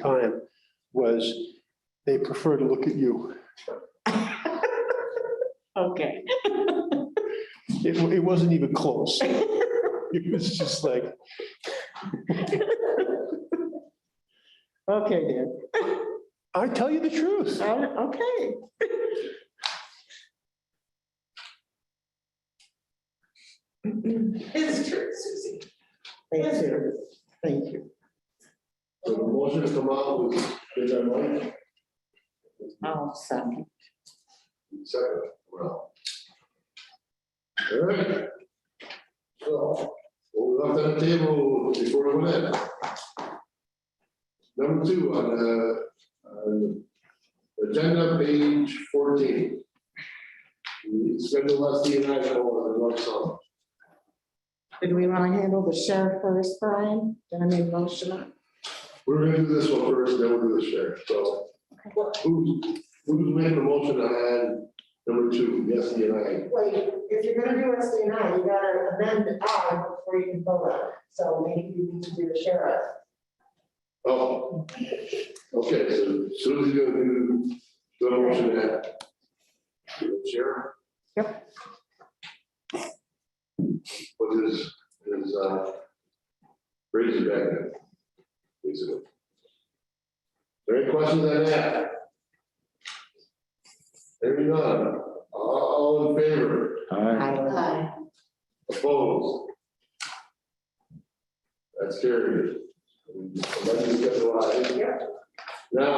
time was they prefer to look at you. Okay. It wasn't even close. It was just like, Okay, then. I tell you the truth. Okay. It's true, Susie. Thank you. Thank you. So the motion to come out was, is that Mike? I'll second. Second, well. All right. So, what we left on the table before we went in. Number 2 on the agenda, page 14. We schedule Leslie and I for the next song. Do we want to handle the sheriff first, Brian? Then I made motion up. We're gonna do this one first, then we'll do the sheriff, so. Who's making the motion to add number 2, yes, and I? Wait, if you're gonna do SDNI, you gotta amend I before you can vote on it. So maybe you need to do the sheriff. Oh, okay, so Susie's gonna do the motion that. Sheriff? Yep. What is raise it back then. Basically. There any questions on that? Hearing none, all in favor, Aye. opposed? That's carried. Now,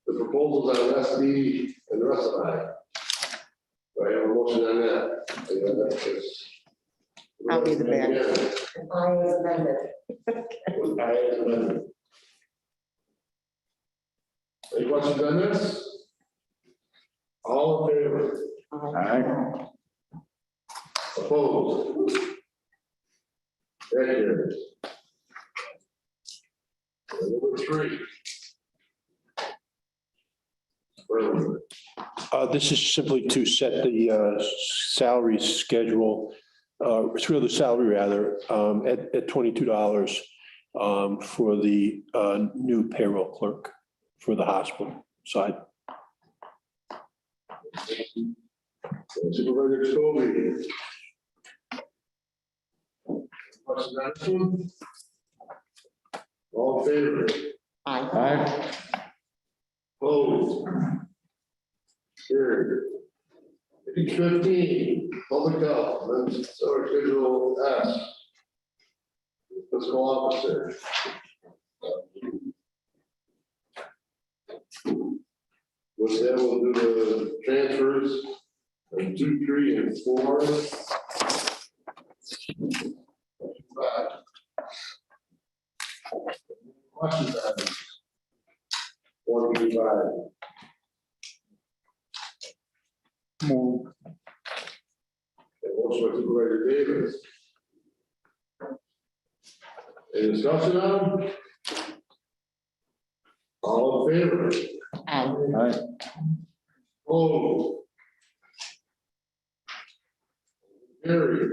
the proposals on SD and the rest of that. Do I have a motion on that? I'll be the man. And I is amended. I as amended. Any questions on this? All in favor? Aye. Opposed? That carries. Number 3. This is simply to set the salary schedule, through the salary rather, at $22 for the new payroll clerk for the hospital side. Supervisor Scobie. Questions on this one? All in favor? Aye. Opposed? Carried. Page 15, public health, that's our schedule S. Fiscal officer. With that, we'll do the transfers of 2, 3, and 4. 5. Questions on this? 1 through 5. Move. Motion by Supervisor Davis. Any discussion on? All in favor? Aye. Oh. Carried.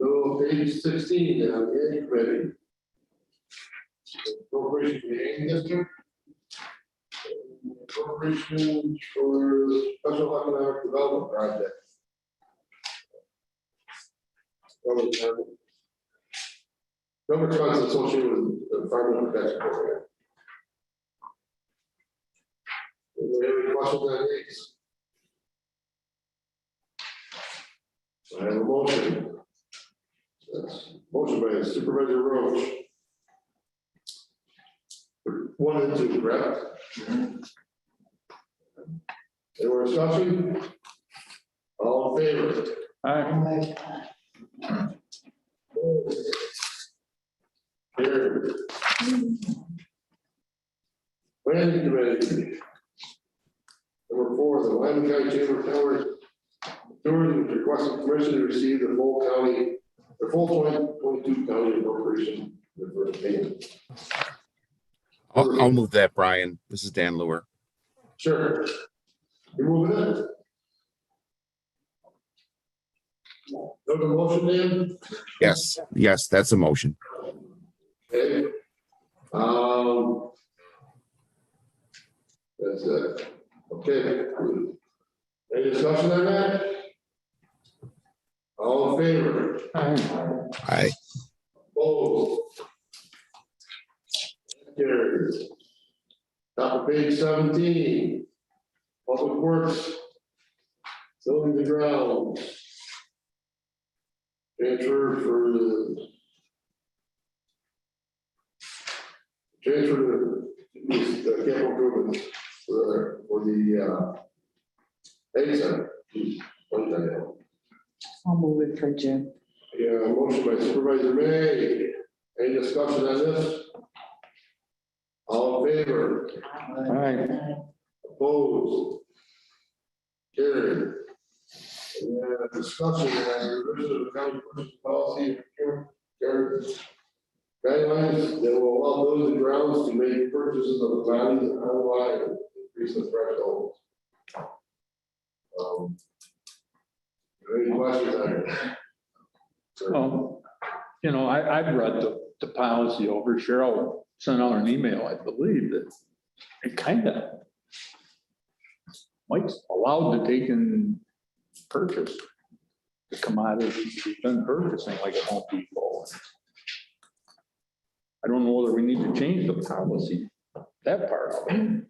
Go page 16 now, any committee. Appropriation for the Ag district. Appropriation for special economic development project. Government funds associated with the environmental protection program. Do we have any questions on these? I have a motion. That's motion by Supervisor Roach. 1 and 2, correct? Any more discussion? All in favor? Aye. Carried. Planning committee. Number 4, the Lyman County Chamber of Commerce Tourism is requesting permission to receive the full 2022 county appropriation. The first payment. I'll move that, Brian. This is Dan Lure. Sure. You're moving it. No motion, Dan? Yes, that's a motion. Okay. That's it. Okay. Any discussion on that? All in favor? Aye. Opposed? Carried. Top of page 17. Public Works. Building the grounds. Transfer for the. Transfer the capital improvements for the egg center. What the hell? I'll move it for Jim. Yeah, motion by Supervisor May. Any discussion on this? All in favor? Opposed? Carried. And discussion on revision of the county purchase policy, procurement guidelines that will allow those in grounds to make purchases of bodies online and increase the threshold. Any questions on it? I've read the policy over. Cheryl sent out an email, I believe, that it kind of Mike's allowed to take and purchase the commodities he's been purchasing, like at Home Depot. I don't know whether we need to change the policy, that part of it.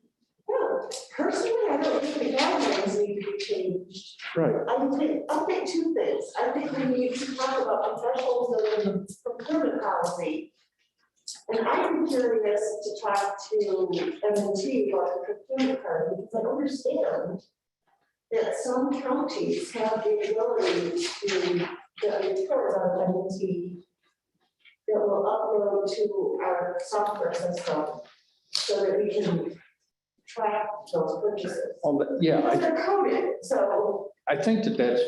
Well, personally, I don't think the guidelines need to be changed. Right. I think two things. I think we need to talk about the thresholds of the procurement policy. And I'm curious to talk to M&T about the procurement card, because I understand that some counties have the ability to get reports on M&T that will upload to our software system so that we can track those purchases. Yeah, Because they're coded, so, I think that's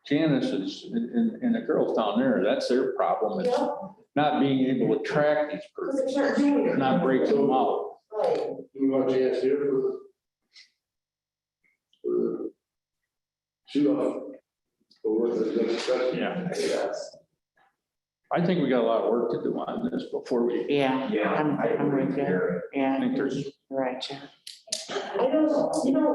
Janice's and the girls down there, that's their problem, you is know, not being able to track these because purchases, it's not doing it. not breaking them out. Right. Do we want to ask you for the shoot off? Or what the next question? Yeah. Yes. I think we got a lot of work to do on this before we, Yeah, I'm with you. I Yeah, think there's, you're right, Jim. I don't,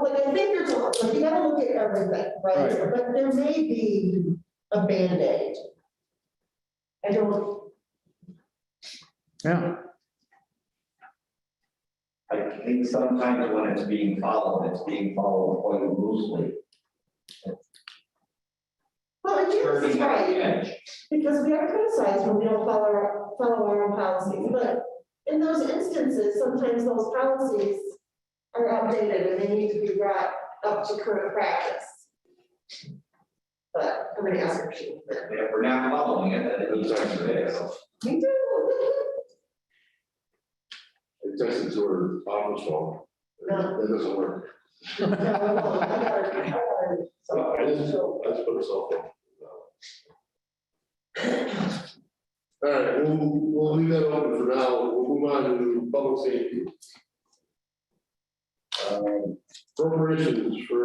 like, I think there's, like, you gotta look at everything, right? Right. But there may be a Band-Aid. I don't, yeah, I think sometimes when it's being followed quite loosely. well, it is, Turning at the right, edge. because we are criticized when we don't follow our own policies, but in those instances, sometimes those policies are outdated and they need to be brought up to current practice. But I'm gonna ask her, if If we're not following it, then it needs to be fixed. we do. I texted to her office phone. That doesn't work. No, I got her, so- I just put a cell phone. All right, we'll leave that open for now. We'll move on to public safety. Appropriations for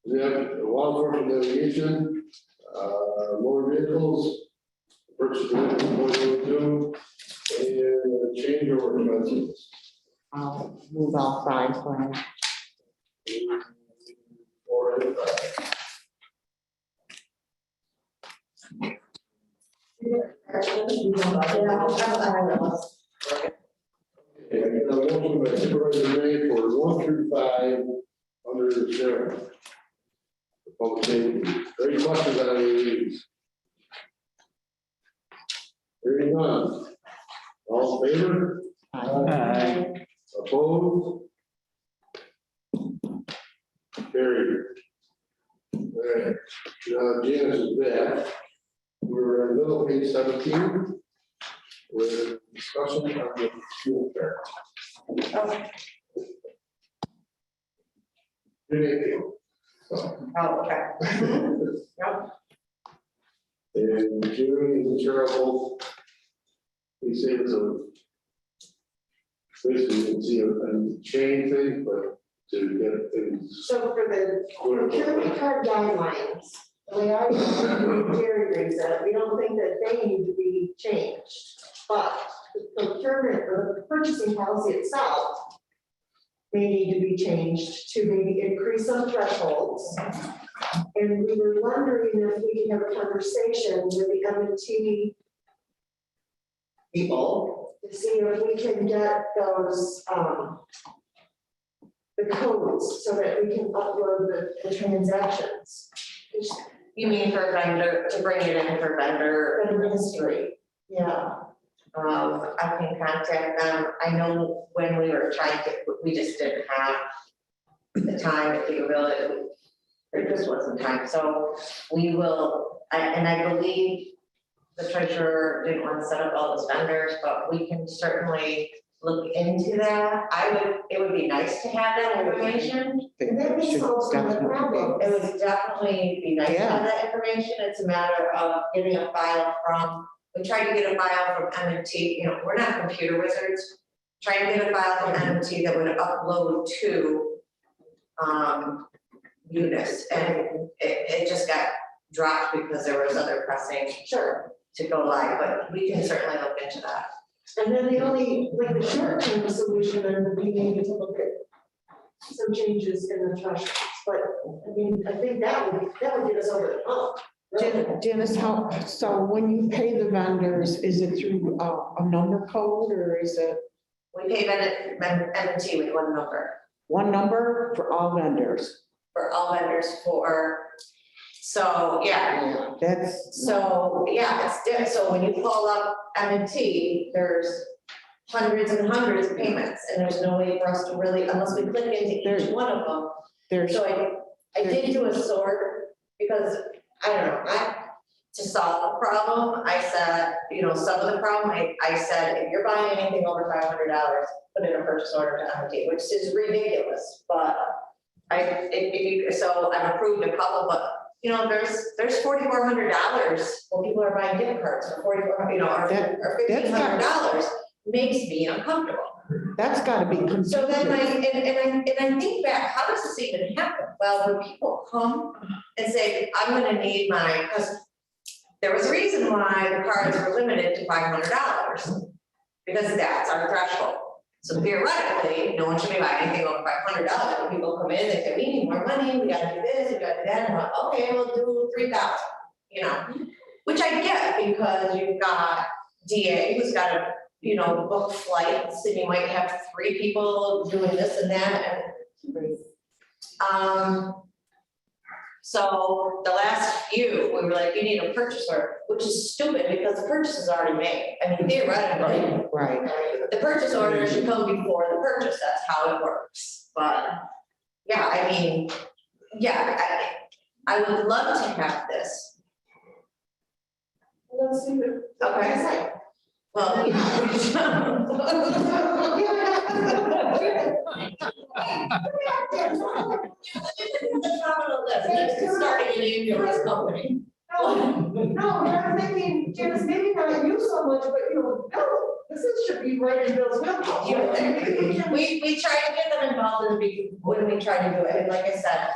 the law enforcement delegation, motor vehicles, purchase of 2022, and change order expenses. I'll move all five, Brian. Okay, I get a motion by Supervisor Ray for 1 through 5 under the sheriff. The public safety. Any questions on any of these? Hearing none. All in favor? Opposed? Carried. All right, Janice is back. We're in middle page 17. With discussion on the fuel card. Anything? Oh, okay. And June and Cheryl, we say it's a, basically, you can see a chain thing, but to get things. So for the procurement card guidelines, the way I read Jerry reads it, we don't think that they need to be changed. But the procurement or the purchasing policy itself may need to be changed to maybe increase some thresholds. And we were wondering if we could have a conversation with the M&T people to see if we can get those, the codes so that we can upload the transactions. You mean for vendor, to bring it in for vendor? Vendor history, yeah. I can contact them. I know when we were trying to, we just didn't have the time, the capability. There just wasn't time. So we will, and I believe the treasurer didn't want to set up all those vendors, but we can certainly look into that. It would be nice to have that information. And that may solve some of the problem. It would definitely be nice to have that information. It's a matter of getting a file from, we tried to get a file from M&T, you know, we're not computer wizards. Trying to get a file from M&T that would upload to Unis, and it just got dropped because there was other pressing to go live, but we can certainly look into that. And then the only, like the short-term solution, then would be maybe to look at some changes in the thresholds. But I mean, I think that would get us over the hump. really. Dennis, so when you pay the vendors, is it through a number code or is it We pay M&T with one number one number for all vendors? for all vendors so, yeah. That's, So, yeah, it's different. So when you call up M&T, there's hundreds and hundreds of payments, and there's no way for us to really, unless we click into each one of them. there's, So I did do a sort, because, I don't know, to solve the problem, I said, you know, some of the problem, I said, if you're buying anything over $500, put in a purchase order to M&T, which is ridiculous, but so I've approved a couple, but you know, there's $4,400 when people are buying gift cards for $4,400, you know, or $1,500 makes me uncomfortable. that's gotta be So then confusing. I think back, how does this even happen? Well, when people come and say, I'm gonna need my, because there was a reason why the cards were limited to $500, because that's our threshold. So theoretically, no one should be buying anything over $500. When people come in, they say, we need more money, we gotta do this, we gotta do that, and I'm like, okay, we'll do 3,000, you know? Which I get, because you've got DA who's got to, you know, book flights, and you might have 3 people doing this and that, and so the last few, we were like, you need a purchase order, which is stupid because the purchase is already made. I mean, theoretically, Right, the purchase order should come before the purchase, that's how it works. But, yeah, I mean, yeah, I would love to have this. Let's see what. Okay. Well, phenomenal list. It's starting an ambulance company. No, I'm thinking, Janice, maybe not you so much, but you know, Bill, should be right in Bill's wheelhouse. We tried to get them involved when we tried to do it, and like I said,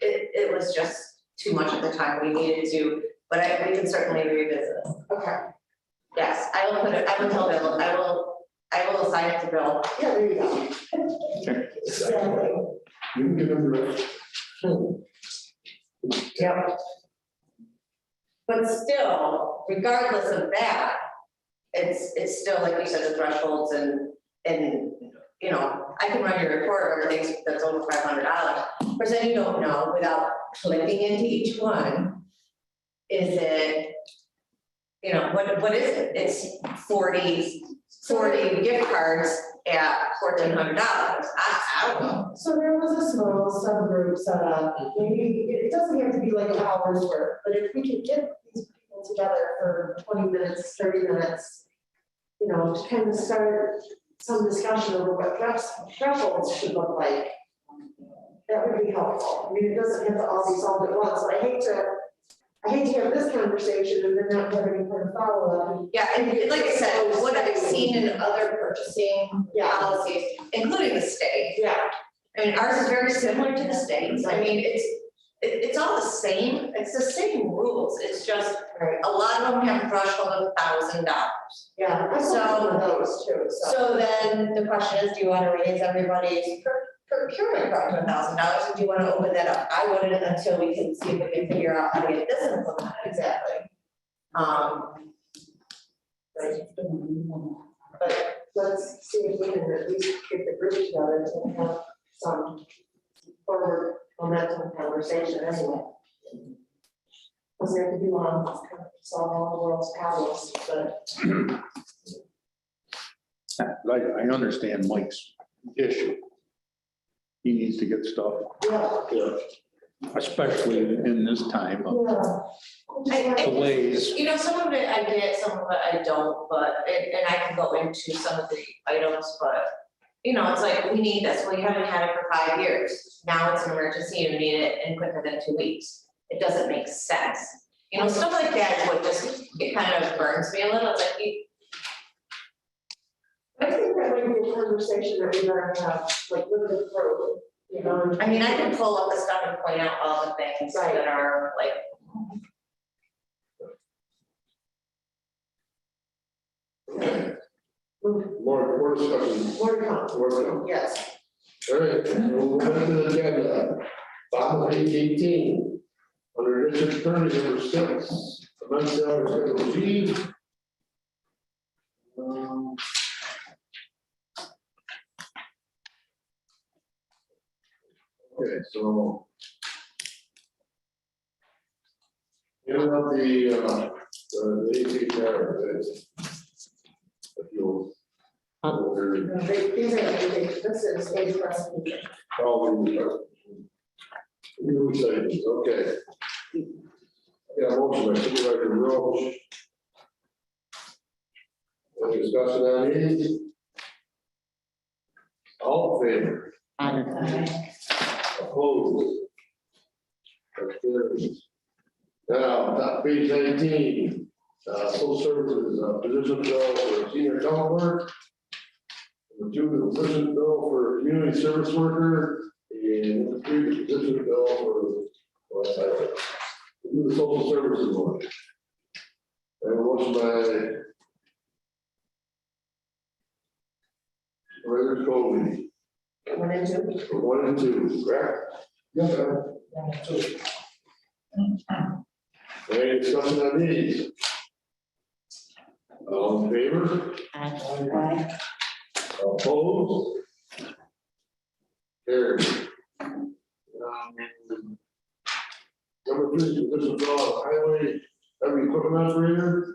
it was just too much at the time, we needed to, but we can certainly revisit it. Okay, Yes, I will tell Bill, I will assign it to Bill. yeah, there you go. Exactly. You can give them the. Yep. But still, regardless of that, it's still, like you said, the thresholds and, you know, I can run your report or things that's over $500. Of course, then you don't know without clicking into each one. Is it, you know, what is it? It's 40 gift cards at $1,400. I don't know. So there was a small subgroup set up, maybe, it doesn't have to be like hours work, but if we could get these people together for 20 minutes, 30 minutes, you know, to kind of start some discussion over what thresholds should look like, that would be helpful. I mean, it doesn't have to all be solved at once, but I hate to have this conversation and then not have any kind of follow-up. Yeah, and like I said, what I've seen in other purchasing policies, including the state. Yeah. I mean, ours is very similar to the state's. I mean, it's all the same, it's the same rules, it's just, a lot of them have a threshold of $1,000. Yeah, I saw some of those too, so. So then the question is, do you want to raise everybody's procurement part to $1,000, or do you want to open that up? I wouldn't until we can see if we can figure out how to get this implemented exactly. But let's see if we can at least get the group together and have some forward momentum conversation anyway. Because there could be one, solve all the world's problems, but I understand Mike's issue. He needs to get stuff, yeah, especially in this time of delays. You know, some of it I get, some of it I don't, but, and I can go into some of the items, but, you know, it's like, we need this, we haven't had it for 5 years. Now it's an emergency, you need it in quicker than 2 weeks. It doesn't make sense. You know, stuff like that is what just, it kind of burns me a little, it's like, I think that might be a conversation that we better have, like, with the group, you know. I mean, I can pull up the stuff and point out all the things that are like, Okay. More discussion. More to come, More to come. yes. All right, we'll move on to the agenda. Bottom of page 18, under district attorney number 6, amend salary schedule G. Okay, so. Give up the AP tariff, if you'll. These are, this is a presentation. New savings, okay. Yeah, motion by Supervisor Roach. Any discussion on these? All in favor? Opposed? That's carried. Now, top page 19, full services, position bill for senior account clerk. Number 2, the position bill for community service worker, and number 3, the position bill for, do the social services one. I have a motion by Supervisor Colby, 1 and 2. for 1 and 2, correct? Yes, sir. Any discussion on these? All in favor? Opposed? Carried. Number 3, position bill highway heavy equipment operator.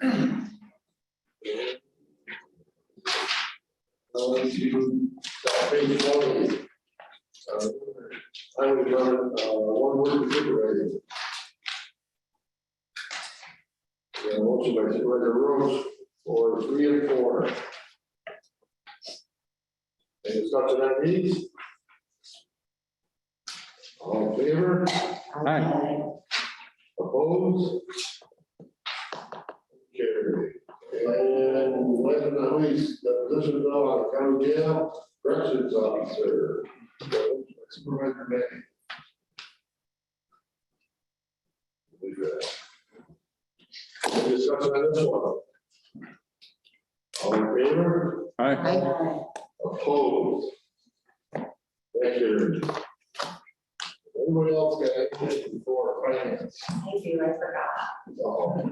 Page 20. Highway department, one word supervisor. Yeah, motion by Supervisor Roach for 3 and 4. Any discussion on these? All in favor? Opposed? Carried. And last but not least, the position bill on the county jail corrections officer. Supervisor May. Any discussion on this one? All in favor? Opposed? Thank you. Anybody else got anything for finance? thank you, I forgot. Oh,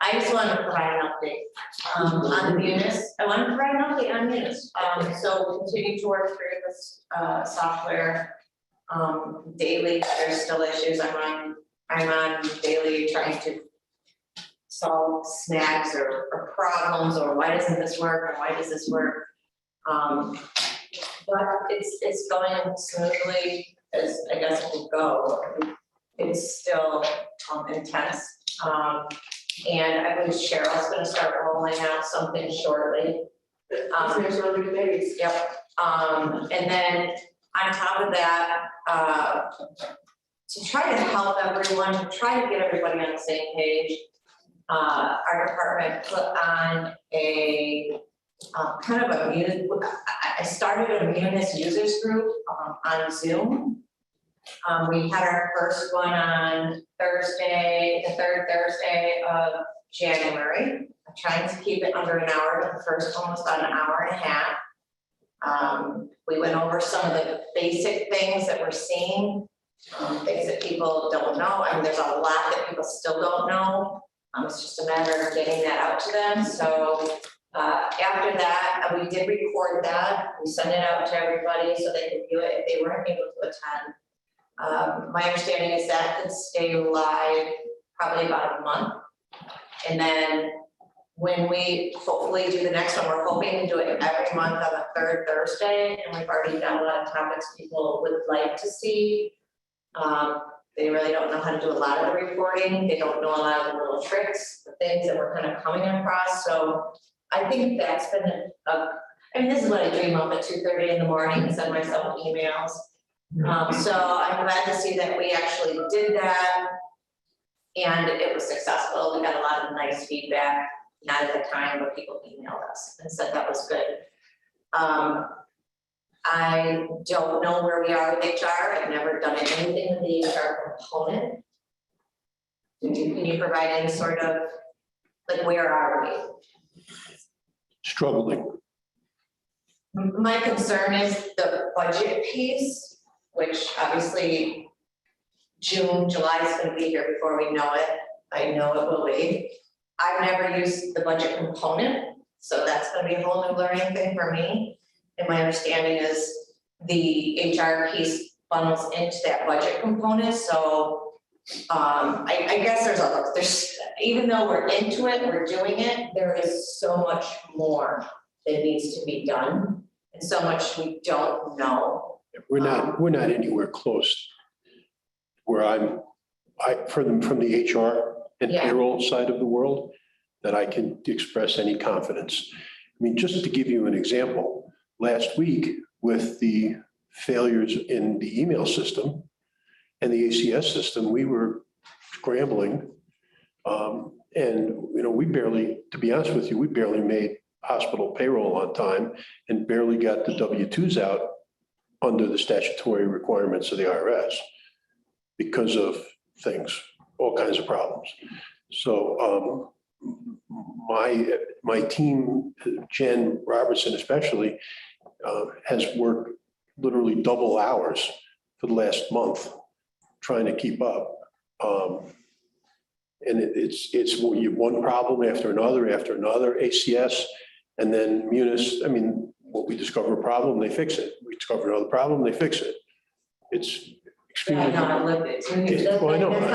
I just wanted to provide an update on the munis. I want to provide an update on munis. So we'll continue to work through this software daily. There's still issues. I'm on daily trying to solve snags or problems, or why doesn't this work, or why does this work? But it's going smoothly as I guess it will go. It's still intense. And I believe Cheryl's gonna start rolling out something shortly. There's other committees. Yep, and then on top of that, to try to help everyone, to try to get everybody on the same page, our department put on a kind of a I started a munis users group on Zoom. We had our first one on Thursday, the third Thursday of January. I'm trying to keep it under an hour, but the first one was about an hour and a half. We went over some of the basic things that we're seeing, things that people don't know. I mean, there's a lot that people still don't know. It's just a matter of getting that out to them. So after that, we did record that. We sent it out to everybody so they could view it if they weren't able to attend. My understanding is that could stay live probably about a month. And then when we hopefully do the next one, we're hoping to do it every month on the third Thursday. And we've already done a lot of topics people would like to see. They really don't know how to do a lot of the reporting. They don't know a lot of the little tricks, the things that we're kind of coming across. So I think that's been I mean, this is what I dream of at 2:30 in the morning, send myself emails. So I'm glad to see that we actually did that. And it was successful. We got a lot of nice feedback, not at the time, but people emailed us and said that was good. I don't know where we are with HR. I've never done anything with the HR component. Can you provide any sort of, like, where are we? Struggling. My concern is the budget piece, which obviously June, July is gonna be here before we know it. I know it will be. I've never used the budget component, so that's gonna be a whole new learning thing for me. And my understanding is the HR piece funnels into that budget component, so I guess there's, even though we're into it, we're doing it, there is so much more that needs to be done and so much we don't know. We're not anywhere close where from the HR and Yeah. payroll side of the world, that I can express any confidence. I mean, just to give you an example, last week with the failures in the email system and the ACS system, we were scrambling. And, we barely, to be honest with you, we barely made hospital payroll on time and barely got the W-2s out under the statutory requirements of the IRS because of things, all kinds of problems. So my team, Jen Robertson especially, has worked literally double hours for the last month trying to keep up. And it's one problem after another, ACS, and then Munis. I mean, what we discover a problem, they fix it. We discover another problem, they fix it. It's extremely. Yeah, no, I lived it. Well, I know. That's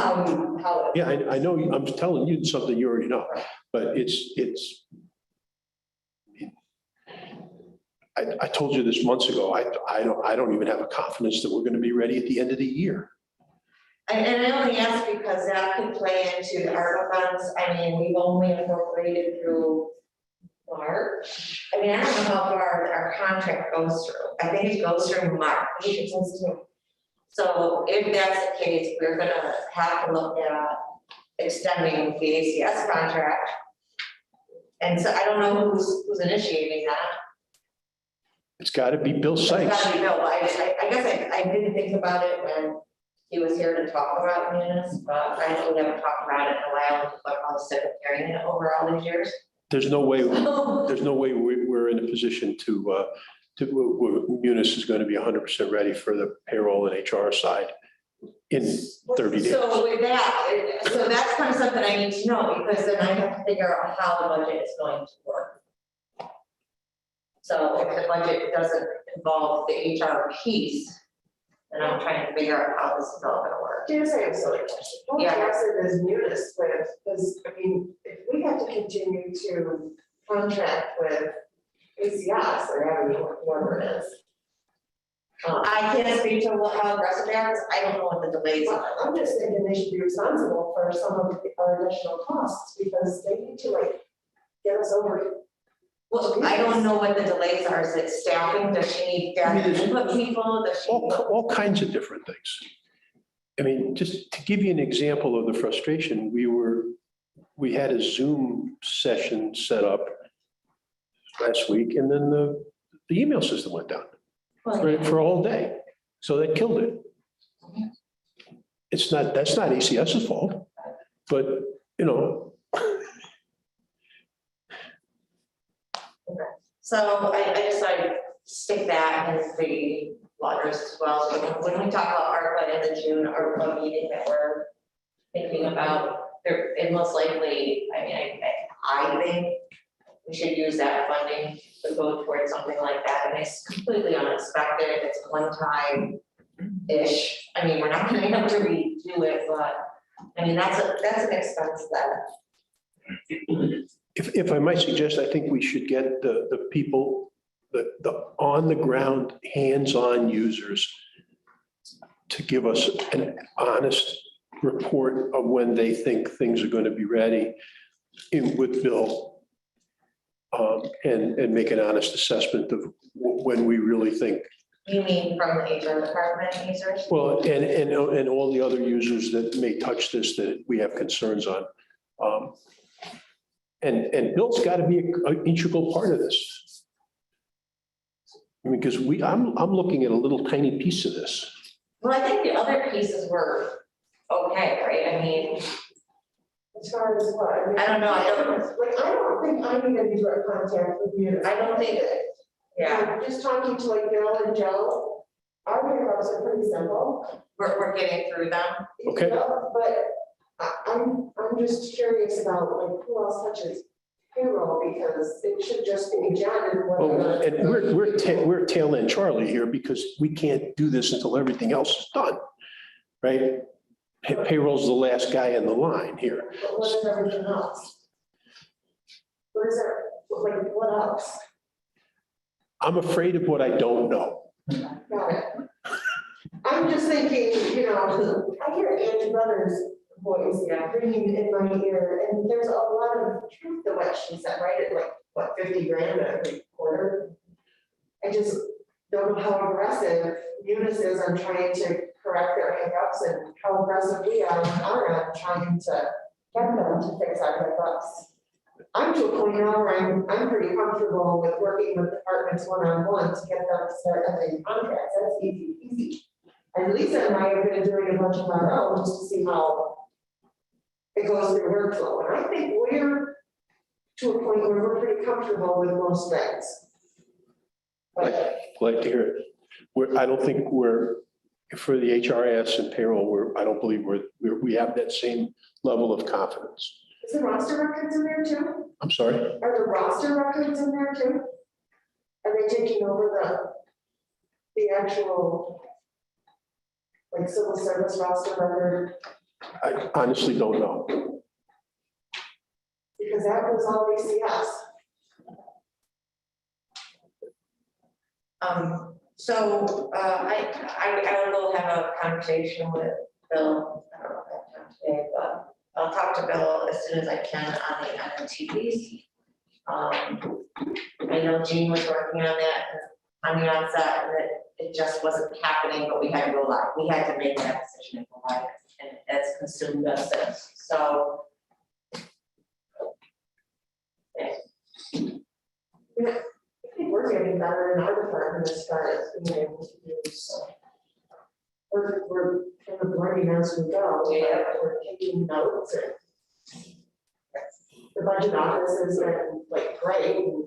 how. Yeah, I know, I'm telling you something you already know, but I told you this months ago, I don't even have a confidence that we're gonna be ready at the end of the year. And I only ask because that could play into the ARPA funds. I mean, we've only appropriated through March. I mean, I don't know how far our contract goes through. I think it goes through March. So if that's the case, we're gonna have to look at extending the ACS contract. And so I don't know who's initiating that. It's gotta be Bill It's Sykes. gotta be Bill. I guess I didn't think about it when he was here to talk about Munis, but I know we haven't talked about it in a while, but I was sick of hearing it over all these years. There's no way we're in a position where Munis is gonna be 100% ready for the payroll and HR side in 30 days. So with that, so that's kind of something I need to know, because then I have to figure out how the budget is going to work. So if the budget doesn't involve the HR piece, then I'm trying to figure out how this is all gonna work. Here's a silly question. How Yeah. aggressive is Munis with, because, I mean, if we have to continue to contract with ACS or whoever it is. I can't speak to how aggressive they are, because I don't know what the delays are. I'm just thinking they should be responsible for some of our additional costs, because they need to get us over. Well, I don't know what the delays are. Is it staffing? Does she need data input people? Does she? All kinds of different things. I mean, just to give you an example of the frustration, we had a Zoom session set up last week, and then the email system went down for a whole day. So that killed it. It's not, that's not ACS's fault, but, you know, So I just like stick that as the lawyers as well. So when we talk about ARPA in the June ARPA meeting that we're thinking about, there, it most likely, I mean, I think we should use that funding to go towards something like that. And it's completely unexpected. It's one time-ish. I mean, we're not gonna have to redo it, but I mean, that's an expense that. if I might suggest, I think we should get the people, the on-the-ground, hands-on users to give us an honest report of when they think things are going to be ready with Bill. And make an honest assessment of when we really think. You mean from the HR department users? Well, and all the other users that may touch this that we have concerns on. And Bill's got to be an integral part of this. I mean, because I'm looking at a little tiny piece of this. Well, I think the other pieces were okay, right? I mean, As far as what? I don't know, I don't- Like, I don't think I need any direct contact with you. I don't think that, yeah, Like, just talking to like Bill and Joe, our pickups are pretty simple. we're getting through them. Okay. You know, but I'm just curious about like who else touches payroll, because it should just be John and Well, whatever. and we're tail end Charlie here because we can't do this until everything else is done, right? Payroll's the last guy in the line here. But what is everything else? What is there, like, what else? I'm afraid of what I don't know. Got it. I'm just thinking, you know, I hear Angie Brothers' voice, ringing in my ear, and there's a lot of truth to what she said, right? At like, what, 50 grand every quarter? I just don't know how aggressive Eunice is on trying to correct their hiccups and how aggressive we are on our end trying to get them to fix our hiccups. I'm to a point now where I'm pretty comfortable with working with departments one-on-one to get them to start having contracts. That's easy. And Lisa and I have been doing a bunch of our own just to see how it goes through workflow. And I think we're to a point where we're pretty comfortable with most things. But Glad to hear it. I don't think we're, for the HRS and payroll, I don't believe we have that same level of confidence. is the roster records in there too? I'm sorry? Are the roster records in there too? Are they taking over the actual, like, civil service roster record? I honestly don't know. Because that was all ACS. So, I will go have a conversation with Bill, I don't know if I have time today, but I'll talk to Bill as soon as I can on the MMT piece. I know Jean was working on that, on the onset, and it just wasn't happening, but we had to go live, we had to make that decision and go live, and it's consumed us since, so. I think we're getting better in our department as far as being able to use. We're kind of learning as we go. Yeah. We're taking notes and the budget office has been like great. And,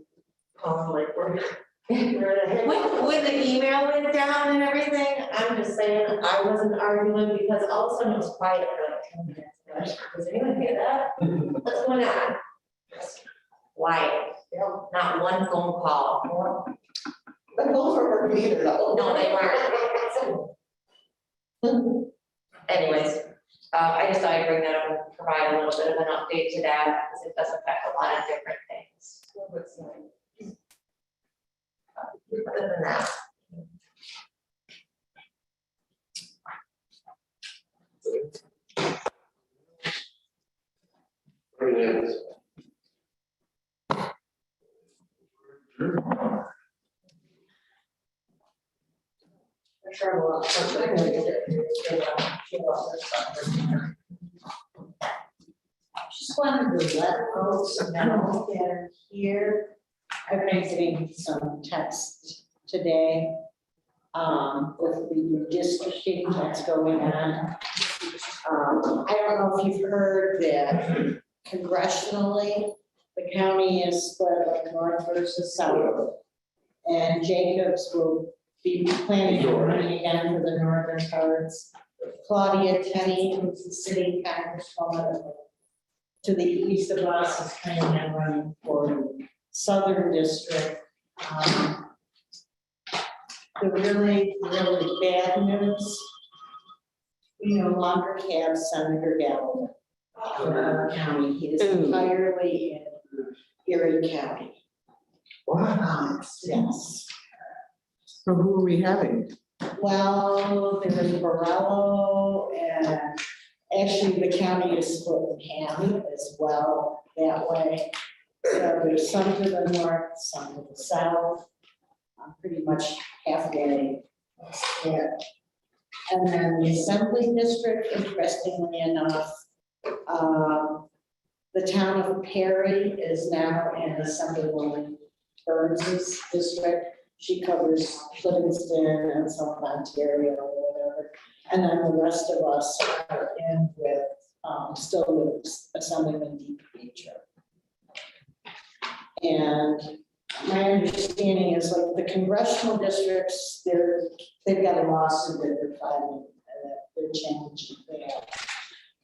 like we're ahead. When the email went down and everything, I'm just saying, I wasn't arguing because all of a sudden it was quiet for like 10 minutes. And I was, does anyone hear that? What's going on? Quiet, not one phone call. The goals are working either though. No, they weren't. Anyways, I just thought I'd bring that up and provide a little bit of an update to that, because it does affect a lot of different things. Other than that. Just wanted to let folks know that are here. I've been getting some texts today with the redistricting that's going on. I don't know if you've heard that congressionally, the county is split like north versus south. And Jacobs will be planning on running again for the northern parts. Claudia Tenney, who's the city congresswoman to the east of us, is planning on running for the southern district. The really, really bad news, we no longer have Senator Galvin for our county. He is entirely in Erie County. Wow. Yes. So who are we having? Well, there's Borello, and actually the county is split in half as well that way. So there's some to the north, some to the south, pretty much halfway there. And then the assembly district, interestingly enough, the town of Perry is now in Assemblywoman Burns's district. She covers Livingston and some of Ontario or whatever. And then the rest of us are in with, still with Assemblyman DiPietro. And my understanding is like the congressional districts, they've got a lawsuit that they're filing and that they're changing that.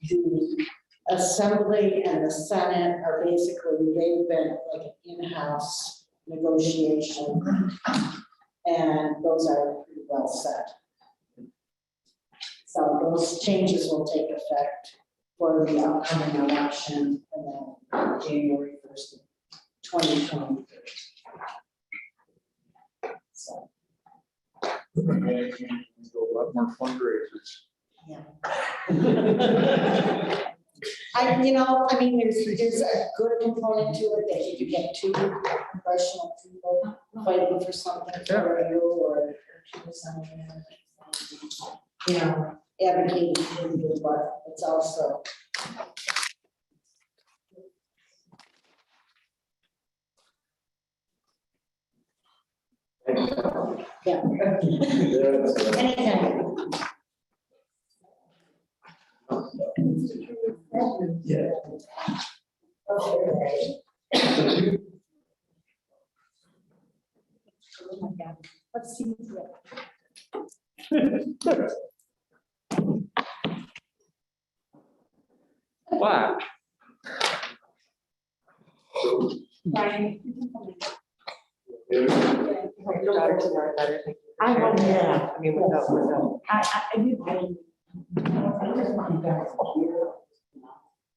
The Assembly and the Senate are basically, they've been like an in-house negotiation. And those are pretty well set. So those changes will take effect for the upcoming election and then January 1st, 2023. So, A lot more fundraisers. yeah. I mean, there's a good component to it that you get two congressional people fighting for something for you or to something. Advocating for you, but it's also. Yeah. Anytime. Yeah. Okay. Oh my God, let's see. Wow. Brian. I want that. I mean, without. I did. I just want you guys to hear,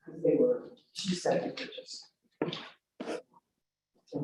because they were. She said you could just.